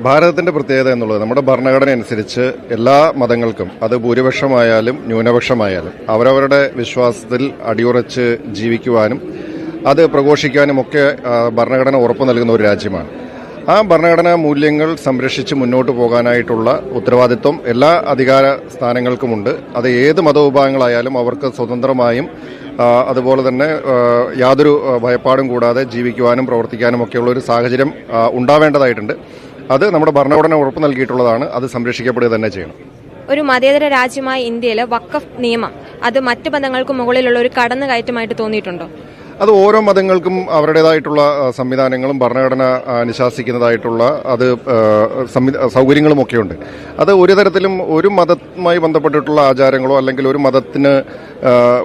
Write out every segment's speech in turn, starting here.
ഭാരതത്തിന്റെ പ്രത്യേകത എന്നുള്ളത് നമ്മുടെ ഭരണഘടന അനുസരിച്ച് എല്ലാ മതങ്ങൾക്കും അത് ഭൂരിപക്ഷമായാലും ന്യൂനപക്ഷമായാലും അവരവരുടെ വിശ്വാസത്തിൽ അടിയുറച്ച് ജീവിക്കുവാനും അത് പ്രഘോഷിക്കാനും ഒക്കെ ഭരണഘടന ഉറപ്പു നൽകുന്ന ഒരു രാജ്യമാണ്. ആ ഭരണഘടനാ മൂല്യങ്ങൾ സംരക്ഷിച്ച് മുന്നോട്ട് പോകാനായിട്ടുള്ള ഉത്തരവാദിത്വം എല്ലാ അധികാര സ്ഥാനങ്ങൾക്കുമുണ്ട്. അത് ഏത് മതവിഭാഗങ്ങളായാലും അവർക്ക് സ്വതന്ത്രമായും അതുപോലെ തന്നെ യാതൊരു ഭയപ്പാടും കൂടാതെ ജീവിക്കുവാനും പ്രവർത്തിക്കാനും ഒക്കെയുള്ള ഒരു സാഹചര്യം ഉണ്ടാവേണ്ടതായിട്ടുണ്ട്. അത് നമ്മുടെ ഭരണഘടന ഉറപ്പ് നൽകിയിട്ടുള്ളതാണ്. അത് സംരക്ഷിക്കപ്പെടുക തന്നെ ചെയ്യണം. ഒരു മതേതര രാജ്യമായ ഇന്ത്യയിൽ വഖഫ് നിയമം അത് മറ്റു മതങ്ങൾക്ക് മുകളിലുള്ള ഒരു കടന്നുകയറ്റമായിട്ട് തോന്നിയിട്ടുണ്ടോ? അത് ഓരോ മതങ്ങൾക്കും അവരുടേതായിട്ടുള്ള സംവിധാനങ്ങളും ഭരണഘടന അനുശാസിക്കുന്നതായിട്ടുള്ള അത് സൗകര്യങ്ങളും ഒക്കെയുണ്ട്. അത് ഒരു തരത്തിലും ഒരു മതവുമായി ബന്ധപ്പെട്ടിട്ടുള്ള ആചാരങ്ങളോ അല്ലെങ്കിൽ ഒരു മതത്തിന്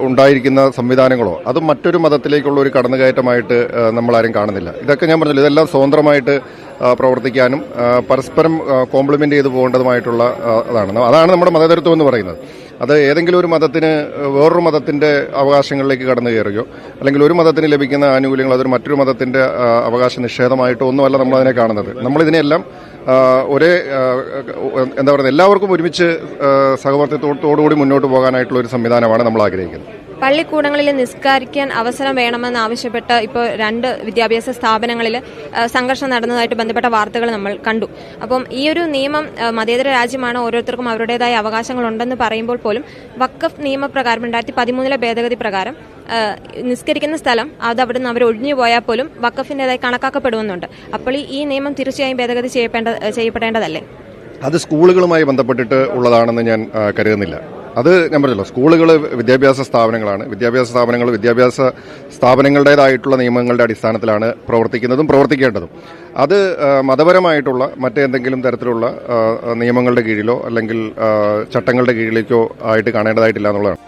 ഉണ്ടായിരിക്കുന്ന സംവിധാനങ്ങളോ അത് മറ്റൊരു മതത്തിലേക്കുള്ള ഒരു കടന്നുകയറ്റമായിട്ട് നമ്മളാരും കാണുന്നില്ല. ഇതൊക്കെ ഞാൻ പറഞ്ഞില്ല, ഇതെല്ലാം സ്വതന്ത്രമായിട്ട് പ്രവർത്തിക്കാനും പരസ്പരം കോംപ്ലിമെന്റ് ചെയ്തു പോകേണ്ടതുമായിട്ടുള്ള അതാണ് നമ്മുടെ മതേതരത്വം എന്ന് പറയുന്നത്. അത് ഏതെങ്കിലും ഒരു മതത്തിന് വേറൊരു മതത്തിന്റെ അവകാശങ്ങളിലേക്ക് കടന്നു കയറുകയോ അല്ലെങ്കിൽ ഒരു മതത്തിന് ലഭിക്കുന്ന ആനുകൂല്യങ്ങൾ അതൊരു മറ്റൊരു മതത്തിന്റെ അവകാശ നിഷേധമായിട്ടോ ഒന്നുമല്ല നമ്മളതിനെ കാണുന്നത്. നമ്മളിതിനെല്ലാം ഒരേ എന്താ പറയുക എല്ലാവർക്കും ഒരുമിച്ച് സഹവർത്തിത്വത്തോടുകൂടി മുന്നോട്ട് പോകാനായിട്ടുള്ള ഒരു സംവിധാനമാണ് നമ്മൾ ആഗ്രഹിക്കുന്നത്. പള്ളിക്കൂടങ്ങളിൽ നിസ്കരിക്കാൻ അവസരം വേണമെന്ന് ആവശ്യപ്പെട്ട് ഇപ്പോൾ 2 വിദ്യാഭ്യാസ സ്ഥാപനങ്ങളിൽ സംഘർഷം നടന്നതായിട്ട് ബന്ധപ്പെട്ട വാർത്തകൾ നമ്മൾ കണ്ടു. അപ്പം ഈ ഒരു നിയമം മതേതര രാജ്യമാണ്, ഓരോരുത്തർക്കും അവരുടേതായ അവകാശങ്ങളുണ്ടെന്ന് പറയുമ്പോൾ പോലും വഖഫ് നിയമപ്രകാരം 2013 ഭേദഗതി പ്രകാരം നിസ്കരിക്കുന്ന സ്ഥലം അത് അവിടെ നിന്ന് അവർ ഒഴിഞ്ഞു പോയാൽ പോലും വഖഫിൻ്റെതായി കണക്കാക്കപ്പെടുമെന്നുണ്ട്. അപ്പോൾ ഈ നിയമം തീർച്ചയായും ഭേദഗതി ചെയ്യപ്പെടേണ്ടതല്ലേ? അത് സ്കൂളുകളുമായി ബന്ധപ്പെട്ടിട്ട് ഉള്ളതാണെന്ന് ഞാൻ കരുതുന്നില്ല. അത് ഞാൻ പറഞ്ഞല്ലോ, സ്കൂളുകൾ വിദ്യാഭ്യാസ സ്ഥാപനങ്ങളാണ്. വിദ്യാഭ്യാസ സ്ഥാപനങ്ങളുടേതായിട്ടുള്ള നിയമങ്ങളുടെ അടിസ്ഥാനത്തിലാണ് പ്രവർത്തിക്കുന്നതും പ്രവർത്തിക്കേണ്ടതും. അത് മതപരമായിട്ടുള്ള മറ്റേന്തെങ്കിലും തരത്തിലുള്ള നിയമങ്ങളുടെ കീഴിലോ അല്ലെങ്കിൽ ചട്ടങ്ങളുടെ കീഴിലേക്കോ ആയിട്ട് കാണേണ്ടതായിട്ടില്ല എന്നുള്ളതാണ്.